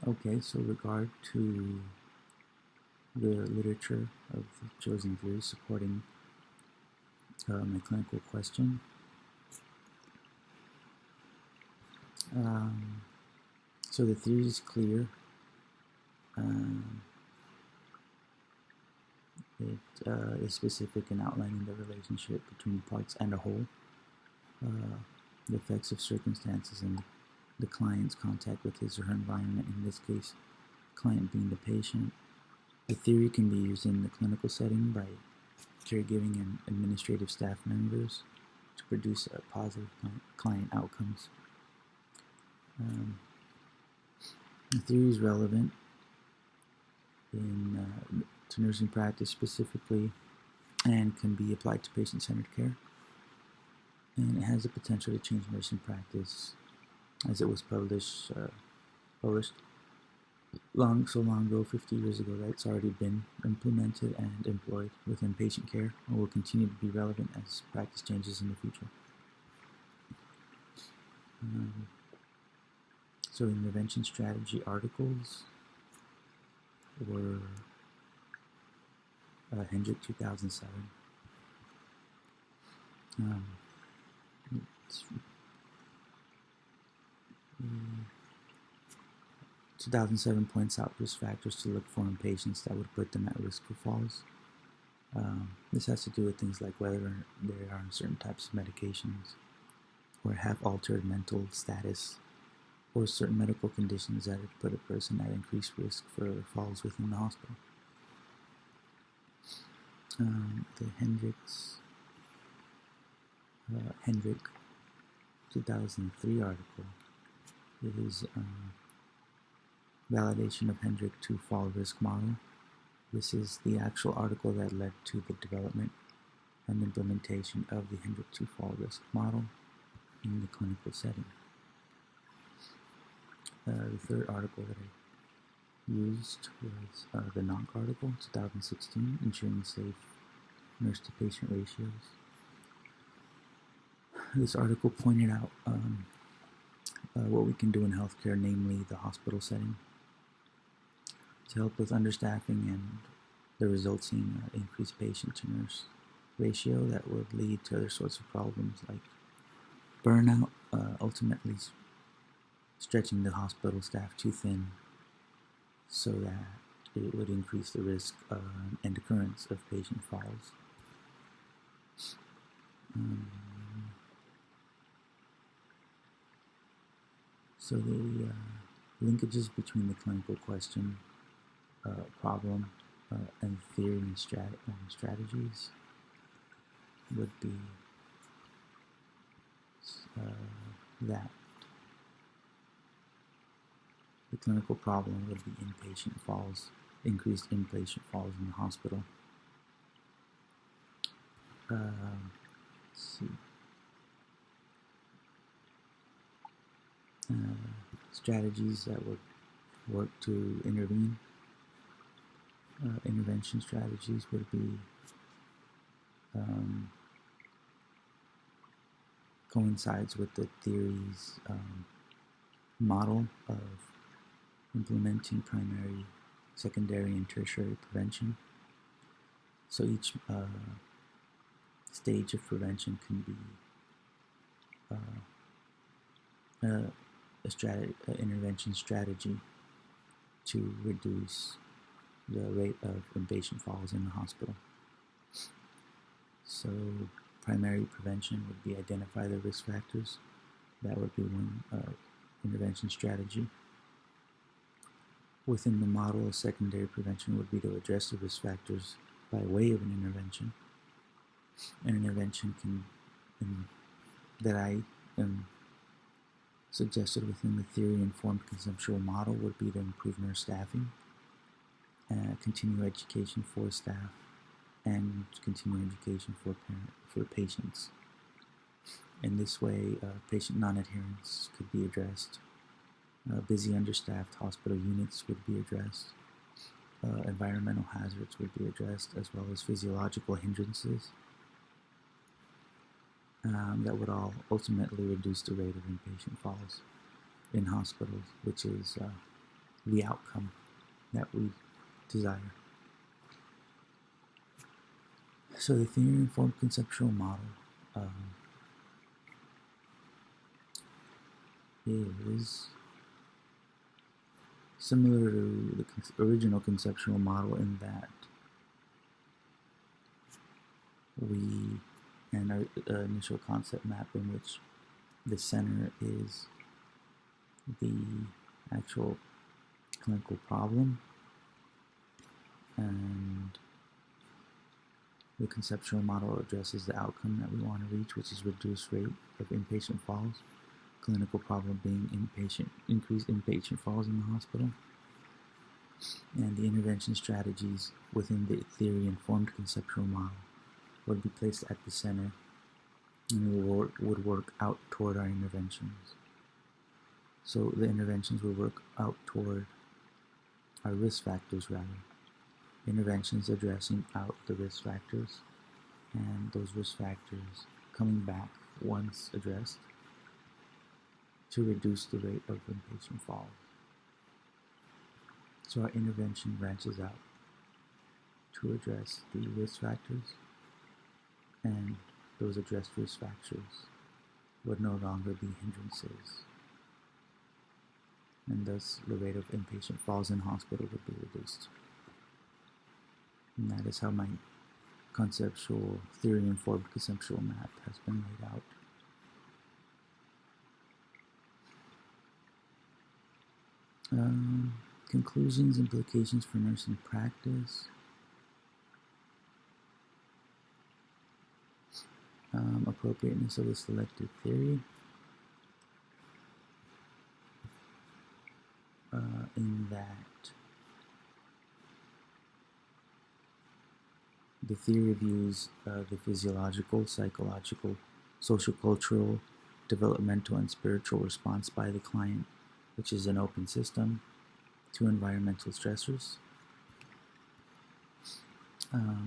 Okay, so regard to the literature of the chosen theory supporting my clinical question. Um, so the theory is clear. Um, it is specific in outlining the relationship between parts and a whole, the effects of circumstances, and the client's contact with his or her environment, in this case, client being the patient. The theory can be used in the clinical setting by caregiving and administrative staff members to produce positive client outcomes. The theory is relevant to nursing practice specifically and can be applied to patient-centered care. And it has the potential to change nursing practice, as it was published so long ago, 50 years ago, that it's already been implemented and employed within patient care, and will continue to be relevant as practice changes in the future. So intervention strategy articles were Hendrick 2007. 2007 points out risk factors to look for in patients that would put them at risk for falls. This has to do with things like whether they are on certain types of medications, or have altered mental status, or certain medical conditions that would put a person at increased risk for falls within the hospital. The Hendrick 2003 article is validation of Hendrick 2 fall risk model. This is the actual article that led to the development and implementation of the Hendrick 2 fall risk model in the clinical setting. The third article that I used was the NONC article, 2016, ensuring safe nurse-to-patient ratios. This article pointed out what we can do in healthcare, namely the hospital setting, to help with understaffing and the resulting increased patient-to-nurse ratio that would lead to other sorts of problems like burnout, ultimately stretching the hospital staff too thin so that it would increase the risk and occurrence of patient falls. So the linkages between the clinical question, problem, and theory and strategies would be that the clinical problem would be inpatient falls, increased inpatient falls in the hospital. Let's see. Strategies that would work to intervene. Intervention strategies would be coincides with the theory's model of implementing primary, secondary, and tertiary prevention. So each stage of prevention can be intervention strategy to reduce the rate of inpatient falls in the hospital. So primary prevention would be identify the risk factors. That would be one intervention strategy. Within the model, a secondary prevention would be to address the risk factors by way of an intervention. An intervention that I suggested within the theory-informed conceptual model would be to improve nurse staffing, continue education for staff, and continue education for patients. In this way, patient non-adherence could be addressed. Busy, understaffed hospital units would be addressed. Environmental hazards would be addressed, as well as physiological hindrances that would all ultimately reduce the rate of inpatient falls in hospitals, which is the outcome that we desire. So the theory-informed conceptual model is similar to the original conceptual model in that our initial concept map in which the center is the actual clinical problem, and the conceptual model addresses the outcome that we want to reach, which is reduced rate of inpatient falls. Clinical problem being increased inpatient falls in the hospital, and the intervention strategies within the theory-informed conceptual model would be placed at the center, and we would work out toward our interventions. So the interventions would work out toward our risk factors, rather. Interventions addressing out the risk factors, and those risk factors coming back once addressed to reduce the rate of inpatient falls. So our intervention branches out to address the risk factors, and those addressed risk factors would no longer be hindrances, and thus the rate of inpatient falls in hospital would be reduced. And that is how my conceptual, theory-informed conceptual map has been laid out. Conclusions, implications for nursing practice. Appropriateness of the selected theory. In that the theory views the physiological, psychological, social-cultural, developmental, and spiritual response by the client, which is an open system, to environmental stressors.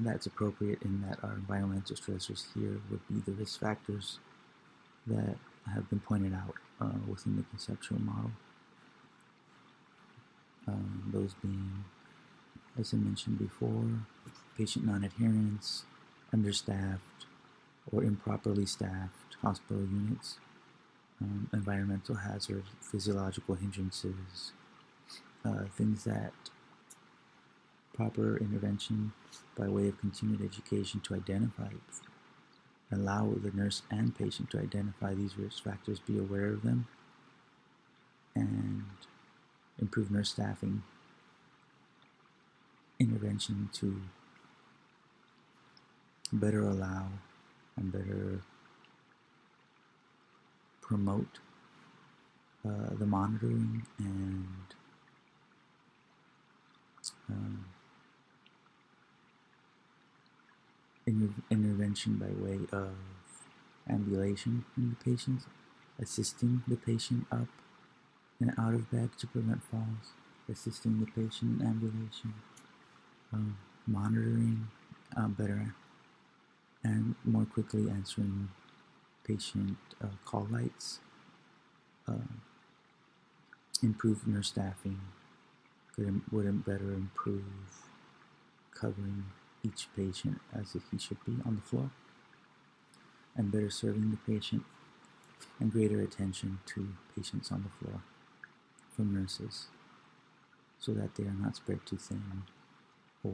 That's appropriate in that our environmental stressors here would be the risk factors that have been pointed out within the conceptual model. Those being, as I mentioned before, patient non-adherence, understaffed or improperly staffed hospital units, environmental hazards, physiological hindrances, things that proper intervention by way of continued education to identify, allow the nurse and patient to identify these risk factors, be aware of them, and improve nurse staffing intervention to better allow and better promote the monitoring and intervention by way of ambulation in the patients, assisting the patient up and out of bed to prevent falls, assisting the patient in ambulation, monitoring better and more quickly answering patient call lights, improve nurse staffing, would better improve covering each patient as if he should be on the floor, and better serving the patient, and greater attention to patients on the floor from nurses, so that they are not spread too thin or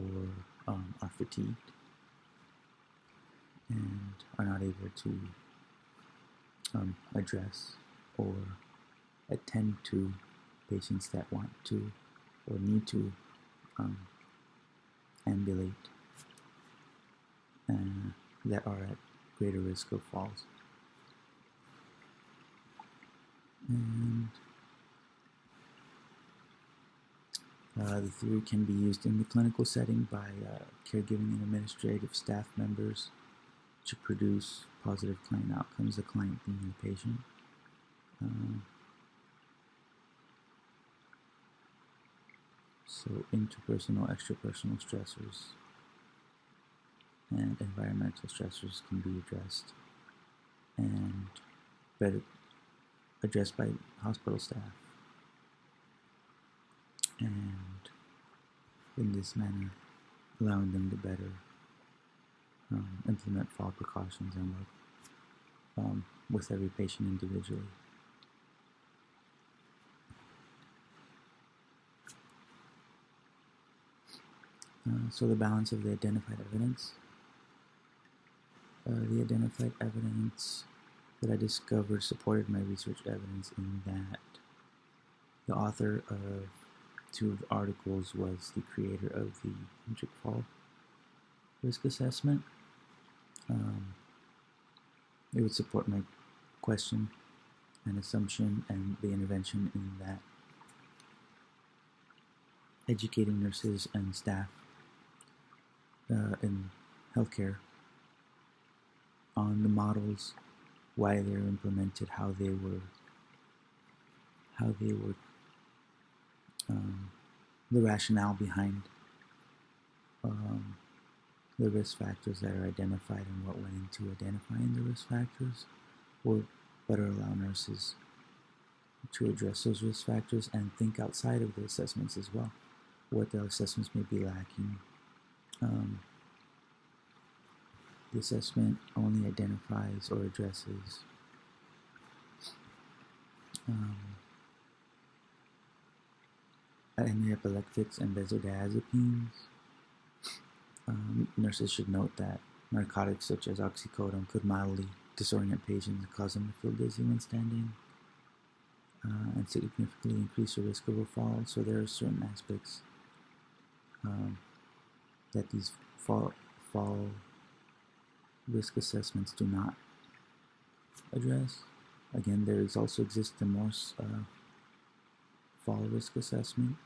are fatigued and are not able to address or attend to patients that want to or need to ambulate and that are at greater risk of falls. And the theory can be used in the clinical setting by caregiving and administrative staff members to produce positive client outcomes, the client being the patient. So interpersonal, extrapersonal stressors and environmental stressors can be addressed and better addressed by hospital staff. and in this manner allowing them to better implement fall precautions and work with every patient individually. So the balance of the identified evidence. The identified evidence that I discovered supported my research evidence in that the author of 2 of the articles was the creator of the Hendrick Fall risk assessment. It would support my question and assumption and the intervention in that educating nurses and staff in healthcare on the models, why they were implemented, how they were the rationale behind the risk factors that are identified and what went into identifying the risk factors will better allow nurses to address those risk factors and think outside of the assessments as well, what the assessments may be lacking. The assessment only identifies or addresses antiepileptics and benzodiazepines. Nurses should note that narcotics such as oxycodone could mildly disorient patients and cause them to feel dizzy when standing and significantly increase the risk of a fall. So there are certain aspects that these fall risk assessments do not address. Again, there also exists the Morse fall risk assessment.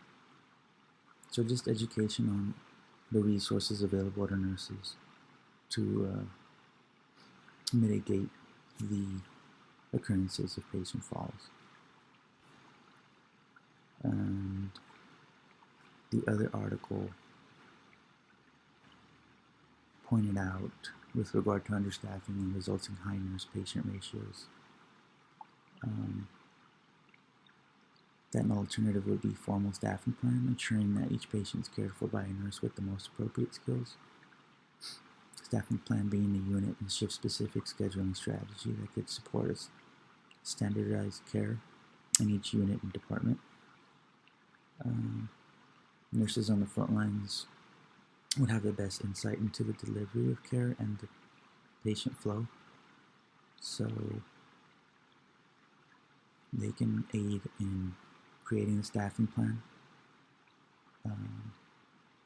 So just education on the resources available to nurses to mitigate the occurrences of patient falls. And the other article pointed out, with regard to understaffing and resulting high nurse-patient ratios, that an alternative would be formal staffing plan, ensuring that each patient is cared for by a nurse with the most appropriate skills. Staffing plan being a unit and shift-specific scheduling strategy that could support standardized care in each unit and department. Nurses on the front lines would have the best insight into the delivery of care and the patient flow, so they can aid in creating a staffing plan.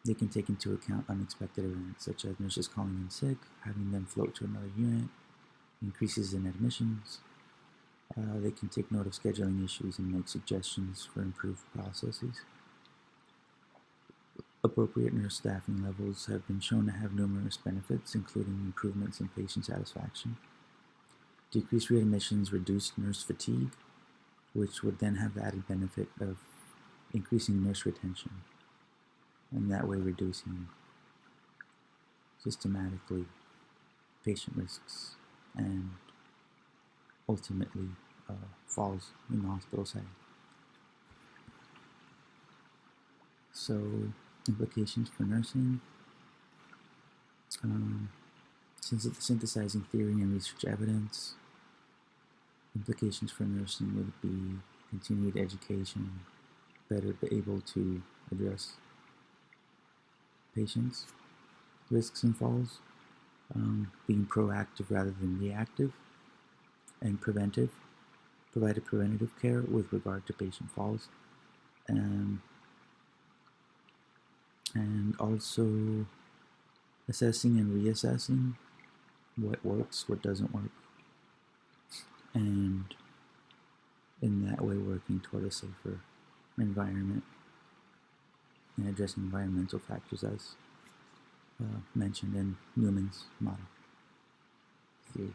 They can take into account unexpected events such as nurses calling in sick, having them float to another unit, increases in admissions. They can take note of scheduling issues and make suggestions for improved processes. Appropriate nurse staffing levels have been shown to have numerous benefits, including improvements in patient satisfaction, decreased readmissions, reduced nurse fatigue, which would then have the added benefit of increasing nurse retention, and that way reducing systematically patient risks and ultimately falls in the hospital setting. So, implications for nursing. Synthesizing theory and research evidence. Implications for nursing would be continued education, better be able to address patients' risks and falls, being proactive rather than reactive, and preventive, provided preventative care with regard to patient falls, and also assessing and reassessing what works, what doesn't work, and in that way working toward a safer environment and addressing environmental factors as mentioned in Newman's model theory.